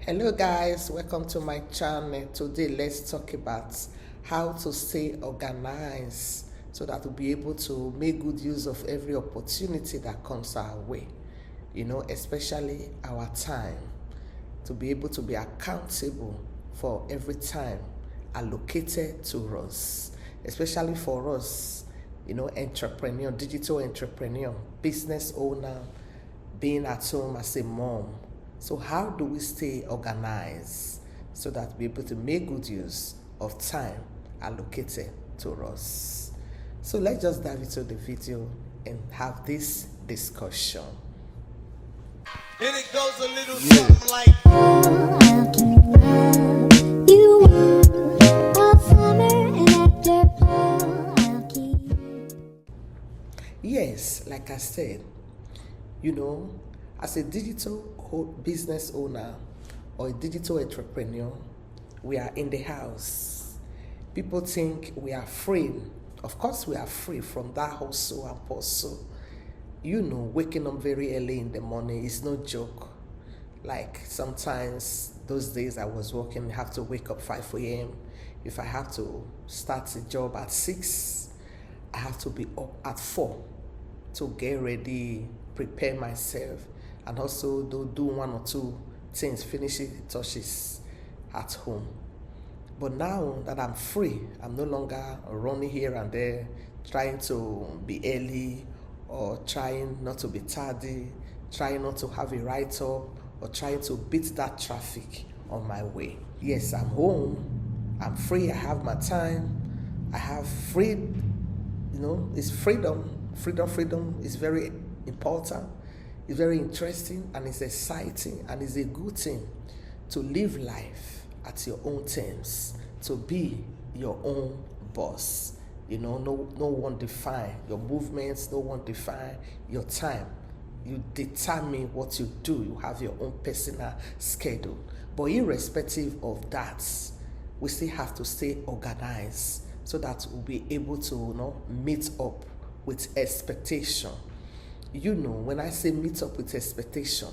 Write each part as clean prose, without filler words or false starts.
Hello guys, welcome to my channel. Today let's talk about how to stay organized so that we'll be able to make good use of every opportunity that comes our way, especially our time, to be able to be accountable for every time allocated to us, especially for us, entrepreneur, digital entrepreneur, business owner, being at home as a mom. So how do we stay organized so that we're able to make good use of time allocated to us? So let's just dive into the video and have this discussion. And it goes a little something like Yes, like I said, as a digital business owner or a digital entrepreneur, we are in the house. People think we are free. Of course, we are free from that hustle and bustle. Waking up very early in the morning is no joke. Like sometimes those days I was working, I have to wake up 5 a.m. If I have to start a job at 6, I have to be up at 4 to get ready, prepare myself, and also do one or two things, finishing touches at home. But now that I'm free, I'm no longer running here and there, trying to be early or trying not to be tardy, trying not to have a write-up or trying to beat that traffic on my way. Yes, I'm home, I'm free, I have my time, I have free, it's freedom. Freedom is very important. It's very interesting and it's exciting and it's a good thing to live life at your own terms, to be your own boss. No one define your movements, no one define your time. You determine what you do. You have your own personal schedule. But irrespective of that, we still have to stay organized so that we'll be able to meet up with expectation. When I say meet up with expectation,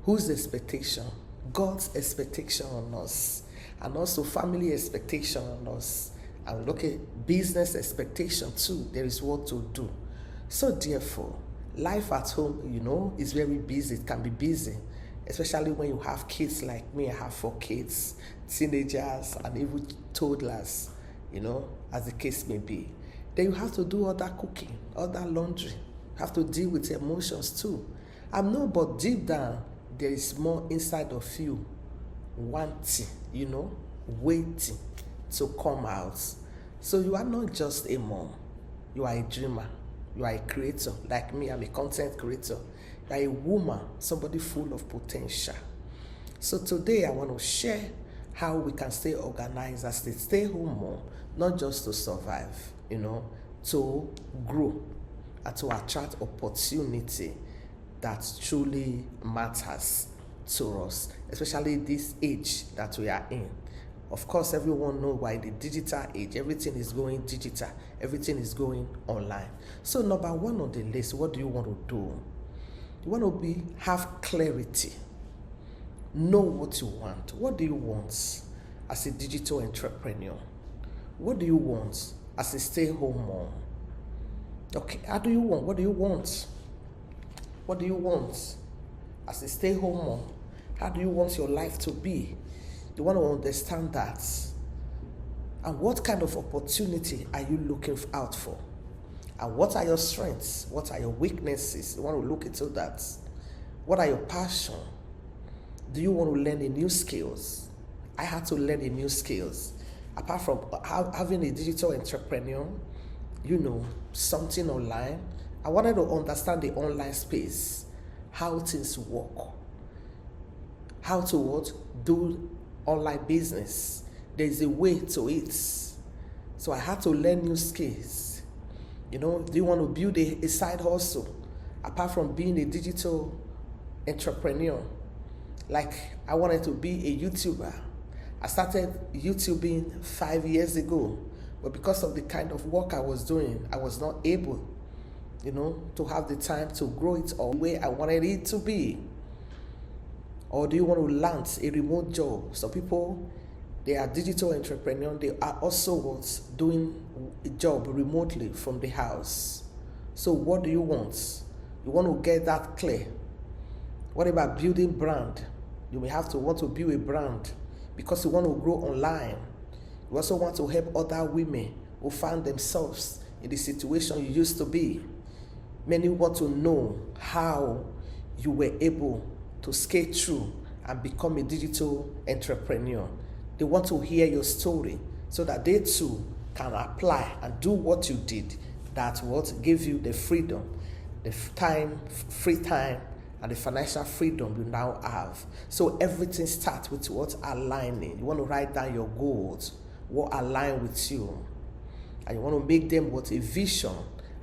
whose expectation? God's expectation on us, and also family expectation on us, and look at business expectation too. There is work to do. So therefore, life at home, is very busy. It can be busy, especially when you have kids like me. I have 4 kids, teenagers, and even toddlers, as the case may be. Then you have to do other cooking, other laundry. You have to deal with emotions too. But deep down, there is more inside of you wanting, waiting to come out. So you are not just a mom. You are a dreamer. You are a creator. Like me, I'm a content creator. You are a woman, somebody full of potential. So today I want to share how we can stay organized as a stay-home mom, not just to survive, to grow and to attract opportunity that truly matters to us, especially this age that we are in. Of course, everyone knows why the digital age, everything is going digital, everything is going online. So number one on the list, what do you want to do? You want to have clarity. Know what you want. What do you want as a digital entrepreneur? What do you want as a stay-home mom? Okay, how do you want? What do you want? What do you want as a stay-home mom? How do you want your life to be? You want to understand that. And what kind of opportunity are you looking out for? And what are your strengths? What are your weaknesses? You want to look into that. What are your passions? Do you want to learn a new skills? I had to learn a new skills. Apart from having a digital entrepreneur, something online, I wanted to understand the online space, how things work, how to do online business. There's a way to it. So I had to learn new skills. Do you want to build a side hustle apart from being a digital entrepreneur? Like I wanted to be a YouTuber. I started YouTubing 5 years ago, but because of the kind of work I was doing, I was not able, to have the time to grow it all the way I wanted it to be. Or do you want to land a remote job? Some people, they are digital entrepreneurs. They are also doing a job remotely from the house. So what do you want? You want to get that clear. What about building brand? You may have to want to build a brand because you want to grow online. You also want to help other women who find themselves in the situation you used to be. Many want to know how you were able to skate through and become a digital entrepreneur. They want to hear your story so that they too can apply and do what you did. That's what gave you the freedom, the time, free time, and the financial freedom you now have. So everything starts with what aligning. You want to write down your goals, what align with you. And you want to make them what a vision.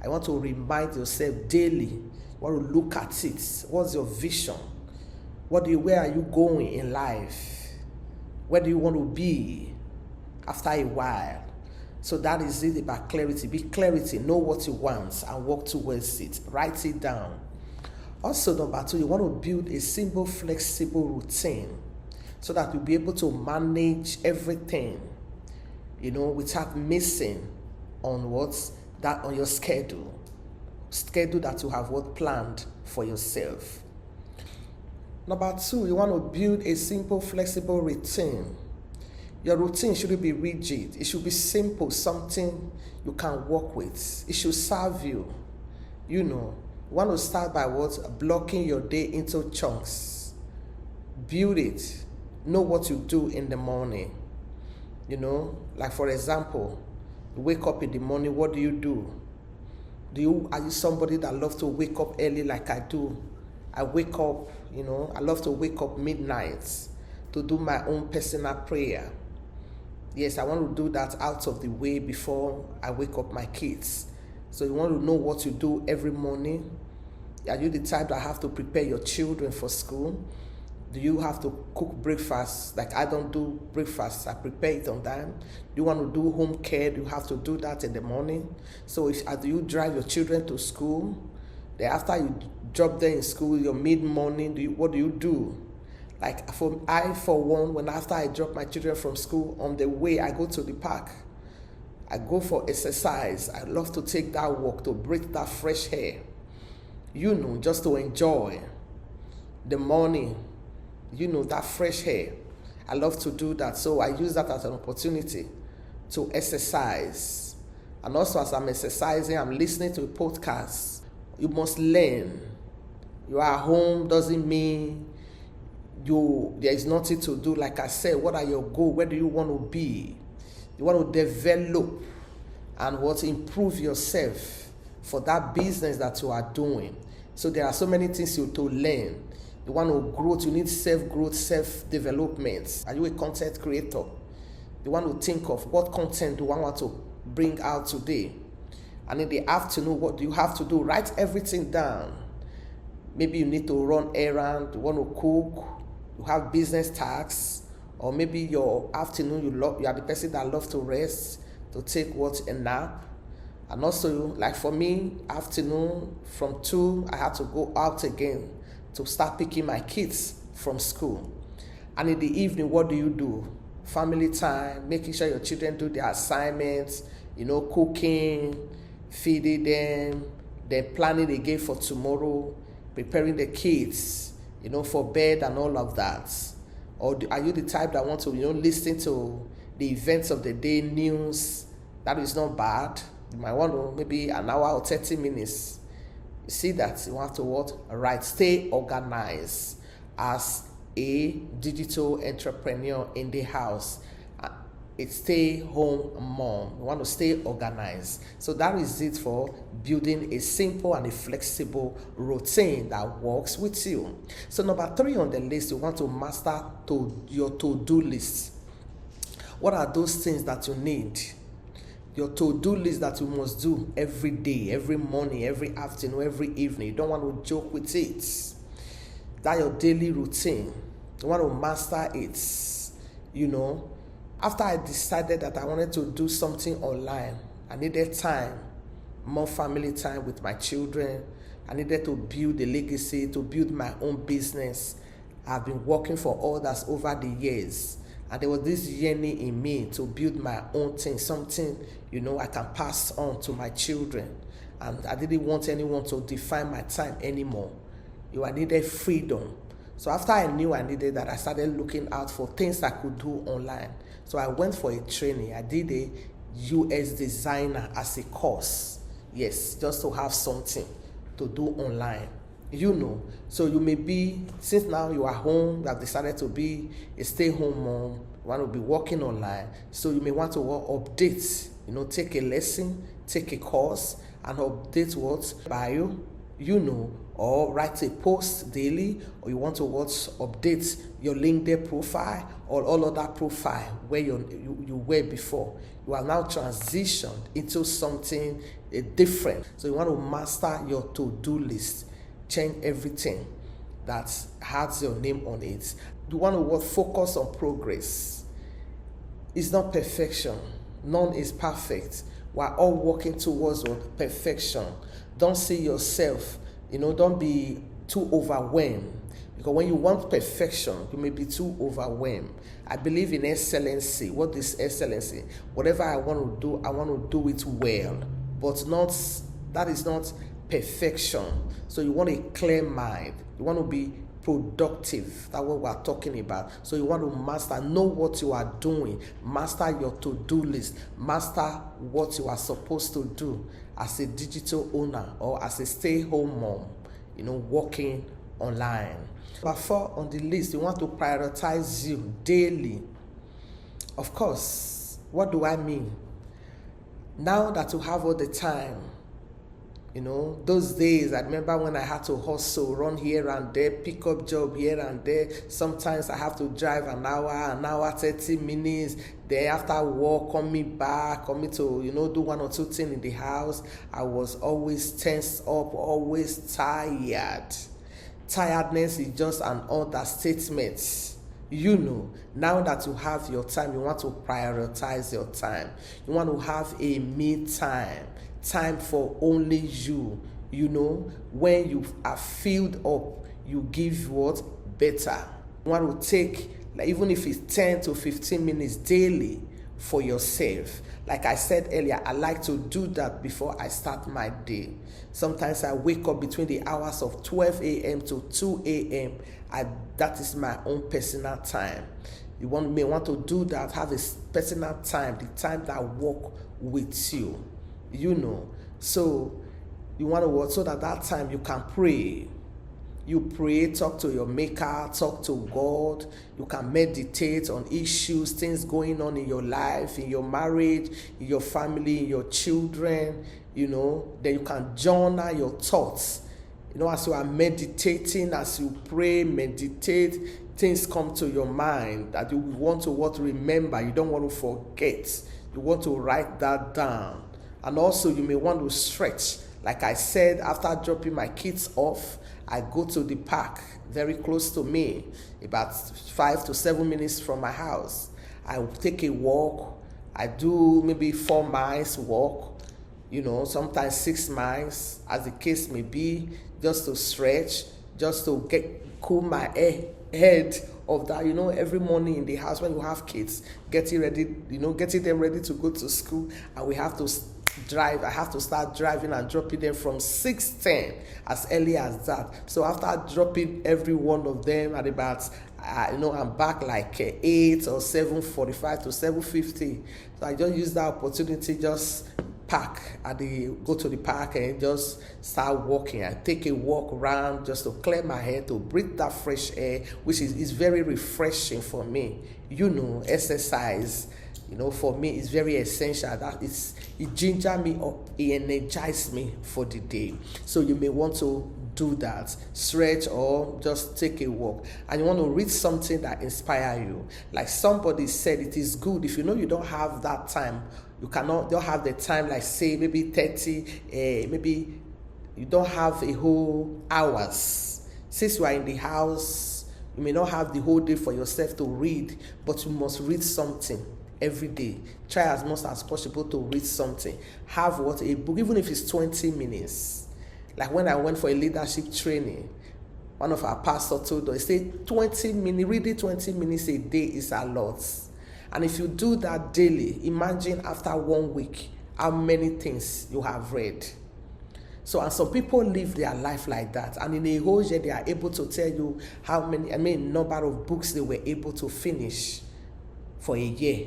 I want to remind yourself daily. You want to look at it. What's your vision? Where are you going in life? Where do you want to be after a while? So that is it about clarity. Be clarity. Know what you want and work towards it. Write it down. Also, number 2, you want to build a simple, flexible routine so that you'll be able to manage everything, without missing on on your schedule that you have planned for yourself. Number 2, you want to build a simple, flexible routine. Your routine shouldn't be rigid. It should be simple, something you can work with. It should serve you. You want to start by blocking your day into chunks. Build it. Know what you do in the morning. Like for example, you wake up in the morning, what do you do? Are you somebody that loves to wake up early like I do? I wake up, I love to wake up midnight to do my own personal prayer. Yes, I want to do that out of the way before I wake up my kids. So you want to know what you do every morning? Are you the type that have to prepare your children for school? Do you have to cook breakfast? Like I don't do breakfast, I prepare it on time. Do you want to do home care? Do you have to do that in the morning? So do you drive your children to school? Then after you drop them in school, your mid-morning, what do you do? Like for one, when after I drop my children from school, on the way I go to the park. I go for exercise. I love to take that walk to breathe that fresh air. Just to enjoy the morning, that fresh air. I love to do that. So I use that as an opportunity to exercise. And also as I'm exercising, I'm listening to a podcast. You must learn. You are home doesn't mean there is nothing to do. Like I said, what are your goals? Where do you want to be? You want to develop and improve yourself for that business that you are doing. So there are so many things you to learn. You want to grow, you need self-growth, self-development. Are you a content creator? You want to think of what content do I want to bring out today? And in the afternoon, what do you have to do? Write everything down. Maybe you need to run errand, you want to cook, you have business tasks, or maybe your afternoon you are the person that loves to rest, to take a nap. And also, like for me, afternoon from 2, I had to go out again to start picking my kids from school. And in the evening, what do you do? Family time, making sure your children do their assignments, cooking, feeding them, then planning again for tomorrow, preparing the kids, for bed and all of that. Or are you the type that want to, listen to the events of the day, news? That is not bad. You might want to maybe an hour or 30 minutes. You see that you have to Right, stay organized as a digital entrepreneur in the house. It's stay home mom. You want to stay organized. So that is it for building a simple and a flexible routine that works with you. So number 3 on the list, you want to master your to-do list. What are those things that you need? Your to-do list that you must do every day, every morning, every afternoon, every evening. You don't want to joke with it. That's your daily routine. You want to master it, After I decided that I wanted to do something online, I needed time, more family time with my children. I needed to build a legacy, to build my own business. I've been working for others over the years. And there was this yearning in me to build my own thing, something, I can pass on to my children. And I didn't want anyone to define my time anymore. I needed freedom. So after I knew I needed that, I started looking out for things I could do online. So I went for a training. I did a UX designer as a course. Yes, just to have something to do online. So you may be, since now you are home, you have decided to be a stay-home mom, you want to be working online, so you may want to update, take a lesson, take a course, and update what? Bio, or write a post daily, or you want to update your LinkedIn profile or all other profile where you were before. You are now transitioned into something different. So you want to master your to-do list, change everything that has your name on it. You want to focus on progress. It's not perfection. None is perfect. We're all working towards perfection. Don't see yourself, don't be too overwhelmed. Because when you want perfection, you may be too overwhelmed. I believe in excellency. What is excellency? Whatever I want to do, I want to do it well. But that is not perfection. So you want a clear mind. You want to be productive. That's what we're talking about. So you want to know what you are doing. Master your to-do list. Master what you are supposed to do as a digital owner or as a stay-home mom, working online. Number 4 on the list, you want to prioritize you daily. Of course, what do I mean? Now that you have all the time, those days, I remember when I had to hustle, run here and there, pick up job here and there. Sometimes I have to drive an hour, 30 minutes. Then after work, coming to, do one or two things in the house. I was always tensed up, always tired. Tiredness is just an understatement. Now that you have your time, you want to prioritize your time. You want to have a me time for only you. When you are filled up, you give what? Better. You want to take, even if it's 10 to 15 minutes daily for yourself. Like I said earlier, I like to do that before I start my day. Sometimes I wake up between the hours of 12 a.m. to 2 a.m. That is my own personal time. You may want to do that, have a personal time, the time that work with you. So you want to so that time you can pray. You pray, talk to your maker, talk to God. You can meditate on issues, things going on in your life, in your marriage, in your family, in your children. Then you can journal your thoughts. As you are meditating, as you pray, meditate, things come to your mind that you want to remember. You don't want to forget. You want to write that down. And also you may want to stretch. Like I said, after dropping my kids off, I go to the park very close to me, about 5 to 7 minutes from my house. I take a walk. I do maybe 4 miles walk, sometimes 6 miles, as the case may be, just to stretch, just to cool my head of that. Every morning in the house when you have kids, getting them ready to go to school, and we have to drive. I have to start driving and dropping them from 6:10 as early as that. So after dropping every one of them at about I'm back like 8 or 7:45 to 7:50. So I just use that opportunity, just go to the park and just start walking. I take a walk around just to clear my head, to breathe that fresh air, which is very refreshing for me. Exercise, for me is very essential. It ginger me up, it energizes me for the day. So you may want to do that, stretch or just take a walk. And you want to read something that inspires you. Like somebody said, it is good if you don't have that time. You don't have the time, like say maybe 30, maybe you don't have a whole hours. Since you are in the house, you may not have the whole day for yourself to read, but you must read something every day. Try as much as possible to read something. Have a book, even if it's 20 minutes. Like when I went for a leadership training, One of our pastors told us, he said 20 minutes, reading 20 minutes a day is a lot. And if you do that daily, imagine after 1 week how many things you have read. So, and some people live their life like that, and in a whole year they are able to tell you how many, number of books they were able to finish for a year,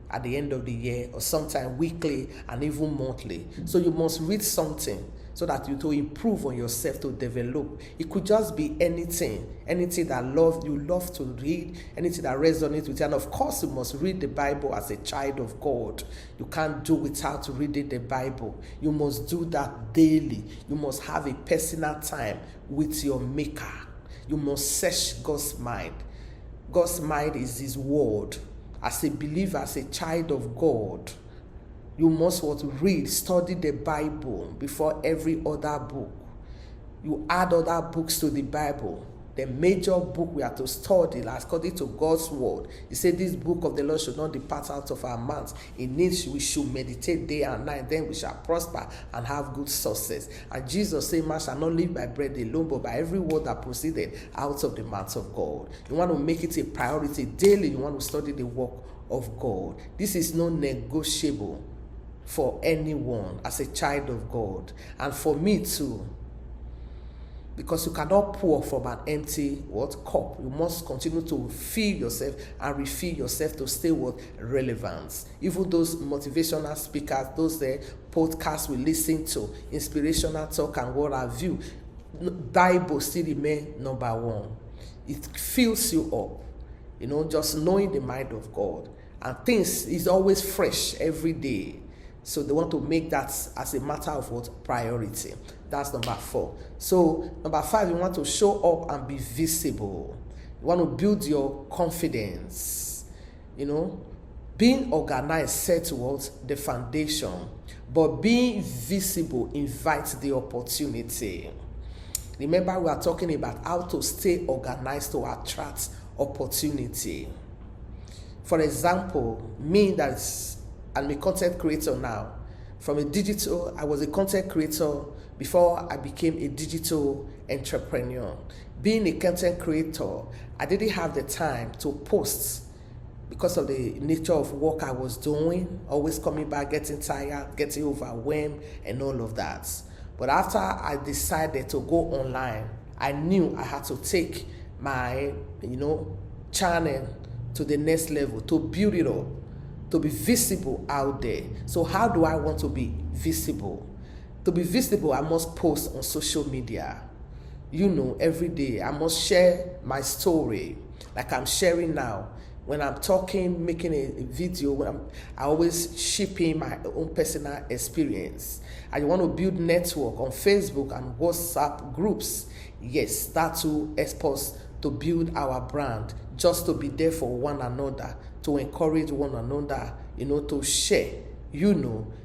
at the end of the year, or sometimes weekly and even monthly. So you must read something so that you to improve on yourself, to develop. It could just be anything that you love to read, anything that resonates with you. And of course, you must read the Bible as a child of God. You can't do without reading the Bible. You must do that daily. You must have a personal time with your Maker. You must search God's mind. God's mind is His word. As a believer, as a child of God, you must read, study the Bible before every other book. You add other books to the Bible. The major book we are to study, according to God's word. He said, this book of the Lord should not depart out of our mouths. In it we should meditate day and night. Then we shall prosper and have good success. And Jesus said, man shall not live by bread alone, but by every word that proceeded out of the mouth of God. You want to make it a priority daily. You want to study the work of God. This is not negotiable for anyone as a child of God, and for me too, because you cannot pour from an empty cup. You must continue to fill yourself and refill yourself to stay relevant. Even those motivational speakers, those podcasts we listen to, inspirational talk and what have you, Bible still remain number one. It fills you up, just knowing the mind of God, and things is always fresh every day. So they want to make that as a matter of priority. That's number 4. So number 5, you want to show up and be visible. You want to build your confidence. Being organized sets the foundation, but being visible invites the opportunity. Remember, we are talking about how to stay organized to attract opportunity. For example, I'm a content creator now. I was a content creator before I became a digital entrepreneur. Being a content creator, I didn't have the time to post because of the nature of work I was doing, always coming back, getting tired, getting overwhelmed, and all of that. But after I decided to go online, I knew I had to take my, channel to the next level, to build it up, to be visible out there. So how do I want to be visible? To be visible, I must post on social media. Every day I must share my story like I'm sharing now. When I'm talking, making a video, I always ship in my own personal experience. I want to build network on Facebook and WhatsApp groups. Yes, that too helps us to build our brand, just to be there for one another, to encourage one another, to share,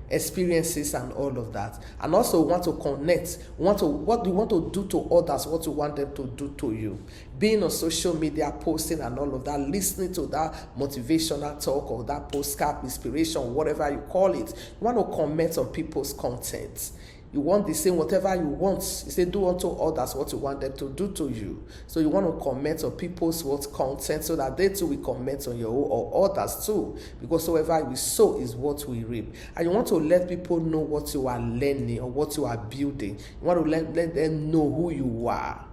experiences and all of that. And also want to connect, what you want to do to others, what you want them to do to you. Being on social media, posting and all of that, listening to that motivational talk or that postcard inspiration, whatever you call it. You want to comment on people's content. You want the same, whatever you want. You say, do unto others what you want them to do to you. So you want to comment on people's content so that they too will comment on your own, or others too. Because whatever we sow is what we reap. And you want to let people know what you are learning or what you are building. You want to let them know who you are.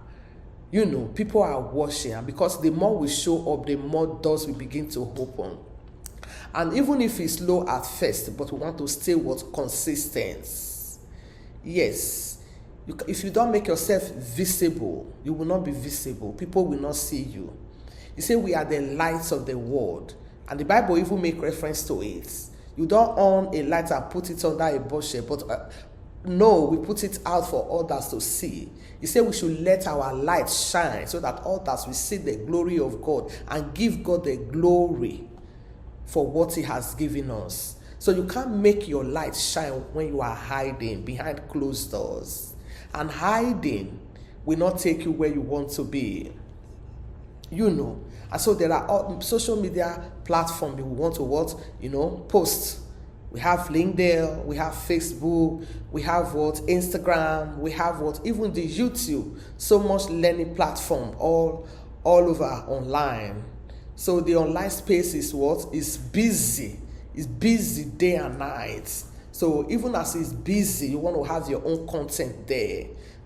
People are watching. And because the more we show up, the more doors will begin to open. And even if it's slow at first, but we want to stay consistent. Yes, if you don't make yourself visible, you will not be visible. People will not see you. You say we are the lights of the world, and the Bible even make reference to it. You don't own a light and put it under a bushel, but no, we put it out for others to see. You say we should let our light shine so that others will see the glory of God and give God the glory for what He has given us. So you can't make your light shine when you are hiding behind closed doors. And hiding will not take you where you want to be. And so there are social media platforms we want to post. We have LinkedIn, we have Facebook, we have what? Instagram, we have what? Even the YouTube. So much learning platform all over online. So the online space is what? Is busy. It's busy day and night. So even as it's busy, you want to have your own content there.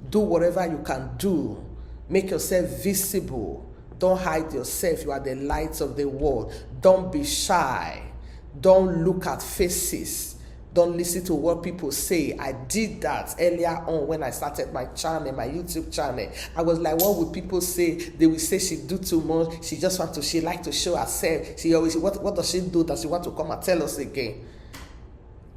Do whatever you can do. Make yourself visible. Don't hide yourself. You are the light of the world. Don't be shy. Don't look at faces. Don't listen to what people say. I did that earlier on when I started my channel, my YouTube channel. I was like, what would people say? They will say she do too much. She like to show herself. She always, what does she do? Does she want to come and tell us again?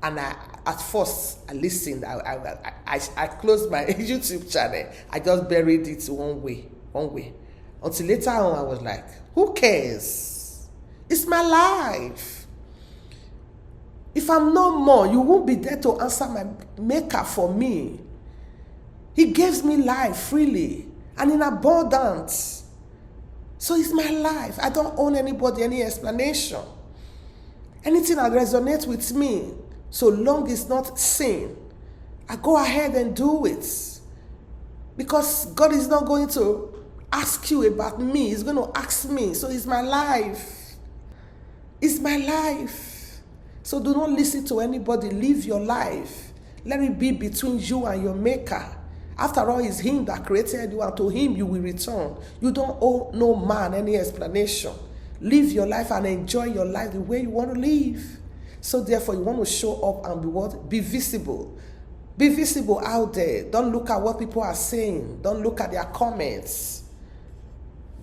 And at first, I listened. I closed my YouTube channel. I just buried it one way. Until later on, I was like, who cares? It's my life. If I'm no more, you won't be there to answer my maker for me. He gives me life freely and in abundance. So it's my life. I don't owe anybody any explanation. Anything that resonates with me, so long it's not sin, I go ahead and do it. Because God is not going to ask you about me. He's going to ask me. So it's my life. It's my life. So do not listen to anybody. Live your life. Let it be between you and your maker. After all, it's him that created you, and to him you will return. You don't owe no man any explanation. Live your life and enjoy your life the way you want to live. So therefore, you want to show up and be what? Be visible. Be visible out there. Don't look at what people are saying. Don't look at their comments.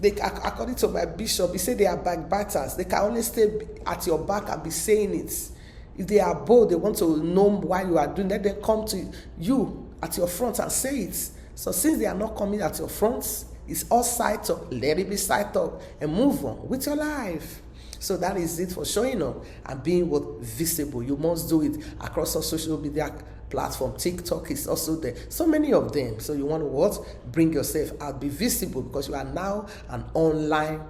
According to my bishop, he said they are backbiters. They can only stay at your back and be saying it. If they are bold, they want to know why you are doing that, they come to you at your front and say it. So since they are not coming at your front, it's all side talk. Let it be side talk and move on with your life. So that is it for showing up and being what? Visible. You must do it across all social media platform. TikTok is also there. So many of them. So you want to what? Bring yourself out. Be visible, because you are now an online,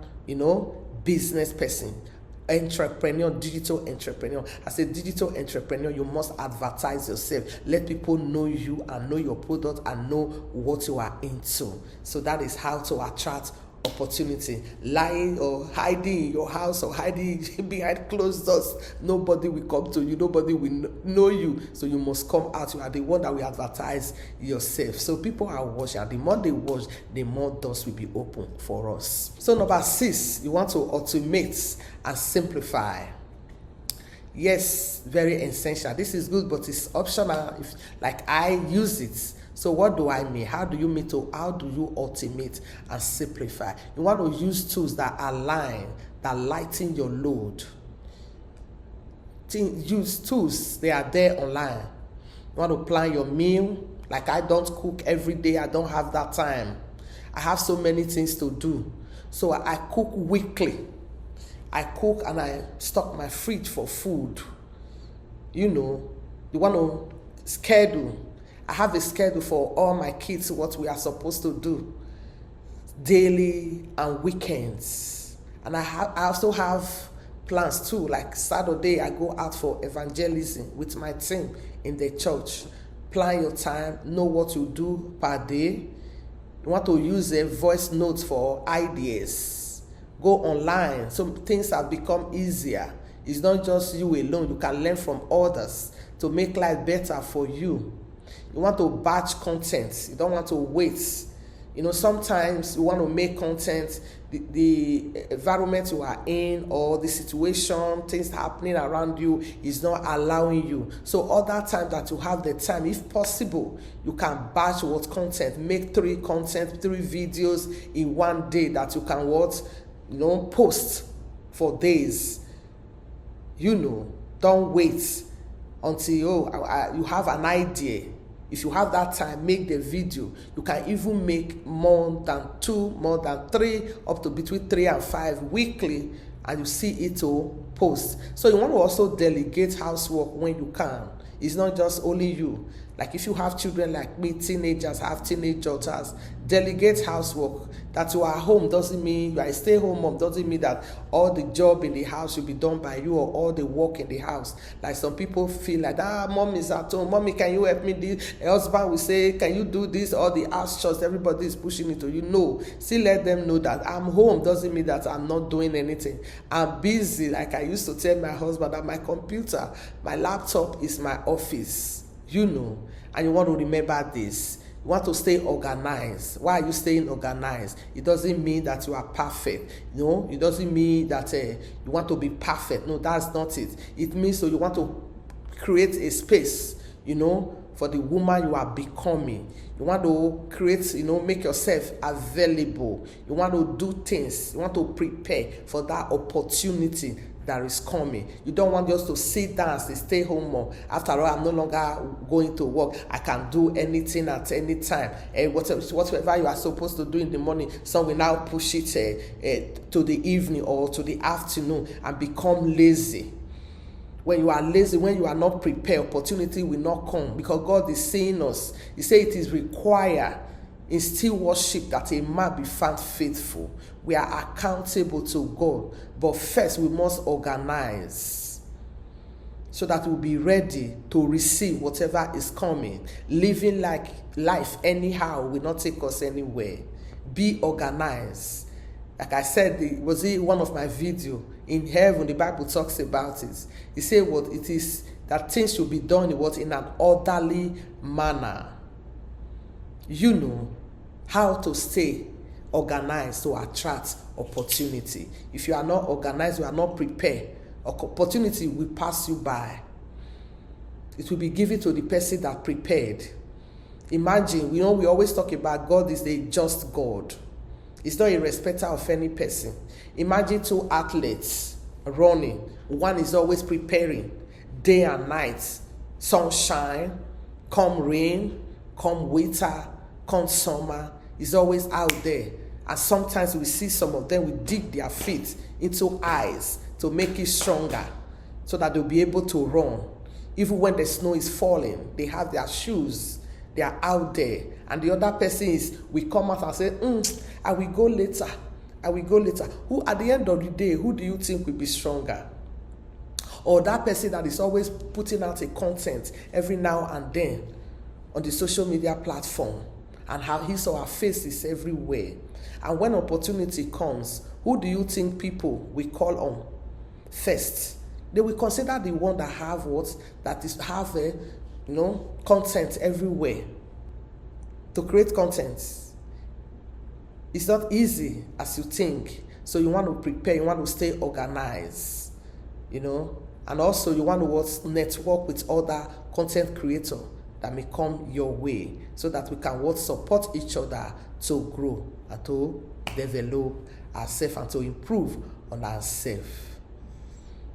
business person. Entrepreneur, digital entrepreneur. As a digital entrepreneur, you must advertise yourself. Let people know you and know your product and know what you are into. So that is how to attract opportunity. Lying or hiding in your house or hiding behind closed doors, nobody will come to you, nobody will know you. So you must come out. You are the one that will advertise yourself. So people are watching, and the more they watch, the more doors will be open for us. So number 6, you want to automate and simplify. Yes, very essential. This is good, but it's optional. If like I use it. So what do I mean? How do you automate and simplify? You want to use tools that align, that lighten your load. Use tools, they are there online. You want to plan your meal. Like I don't cook every day. I don't have that time. I have so many things to do. So I cook weekly. I cook and I stock my fridge for food. You want to schedule. I have a schedule for all my kids, what we are supposed to do daily and weekends. And I also have plans too, like Saturday I go out for evangelism with my team in the church. Plan your time, know what you do per day. You want to use a voice note for ideas. Go online. So things have become easier. It's not just you alone. You can learn from others to make life better for you. You want to batch content. You don't want to wait. Sometimes you want to make content, the environment you are in or the situation, things happening around you is not allowing you. So other times that you have the time, if possible, you can batch what content, make 3 videos in one day that you can post for days. Don't wait until you have an idea. If you have that time, make the video. You can even make more than 2, more than 3, up to between 3 and 5 weekly, and you see it to post. So you want to also delegate housework when you can. It's not just only you. Like if you have children like me, teenagers, have teenage daughters, delegate housework. That you are home doesn't mean you are a stay-home mom, doesn't mean that all the job in the house will be done by you or all the work in the house. Like some people feel like, mom is at home, mommy, can you help me? This husband will say, can you do this? All the house chores, everybody is pushing it to you. No, still let them know that I'm home doesn't mean that I'm not doing anything. I'm busy. Like I used to tell my husband that my computer, my laptop is my office. And you want to remember this. You want to stay organized. Why are you staying organized? It doesn't mean that you are perfect. It doesn't mean that you want to be perfect. No, that's not it. It means so you want to create a space, for the woman you are becoming. You want to create, make yourself available. You want to do things. You want to prepare for that opportunity that is coming. You don't want just to sit down as a stay-home mom. After all, I'm no longer going to work. I can do anything at any time. Whatever you are supposed to do in the morning, some will now push it to the evening or to the afternoon and become lazy. When you are lazy, when you are not prepared, opportunity will not come, because God is seeing us. He said it is required in still worship that a man be found faithful. We are accountable to God, but first we must organize so that we'll be ready to receive whatever is coming. Living like life anyhow will not take us anywhere. Be organized. Like I said, was it one of my videos? In heaven, the Bible talks about it. He said what it is that things should be done in an orderly manner. You know how to stay organized to attract opportunity. If you are not organized, you are not prepared, opportunity will pass you by. It will be given to the person that prepared. Imagine, we always talk about God is a just God. It's not a respecter of any person. Imagine two athletes running. One is always preparing day and night. Sunshine, come rain, come winter, come summer. He's always out there. And sometimes we see some of them will dig their feet into ice to make it stronger so that they'll be able to run. Even when the snow is falling, they have their shoes. They are out there. And the other person we come out and say, I will go later. I will go later. Who, at the end of the day, who do you think will be stronger? Or that person that is always putting out a content every now and then on the social media platform, and how his or her face is everywhere. And when opportunity comes, who do you think people will call on first? They will consider the one that have content everywhere. To create content, it's not easy as you think. So you want to prepare, you want to stay organized, and also you want to network with other content creators that may come your way, so that we can support each other to grow and to develop ourselves and to improve on ourselves.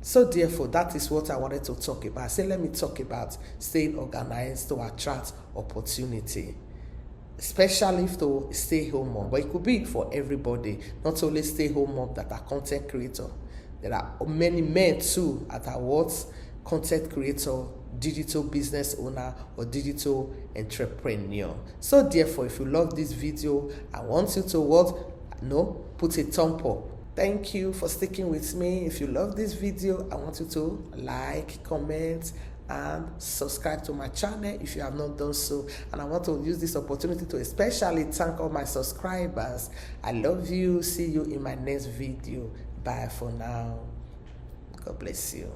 So therefore, that is what I wanted to talk about. Let me talk about staying organized to attract opportunity, especially to stay-home mom. But it could be for everybody, not only stay-home mom that are content creator. There are many men too that are content creator, digital business owner, or digital entrepreneur. So therefore, if you love this video, I want you to put a thumb up. Thank you for sticking with me. If you love this video, I want you to like, comment, and subscribe to my channel if you have not done so. And I want to use this opportunity to especially thank all my subscribers. I love you. See you in my next video. Bye for now. God bless you.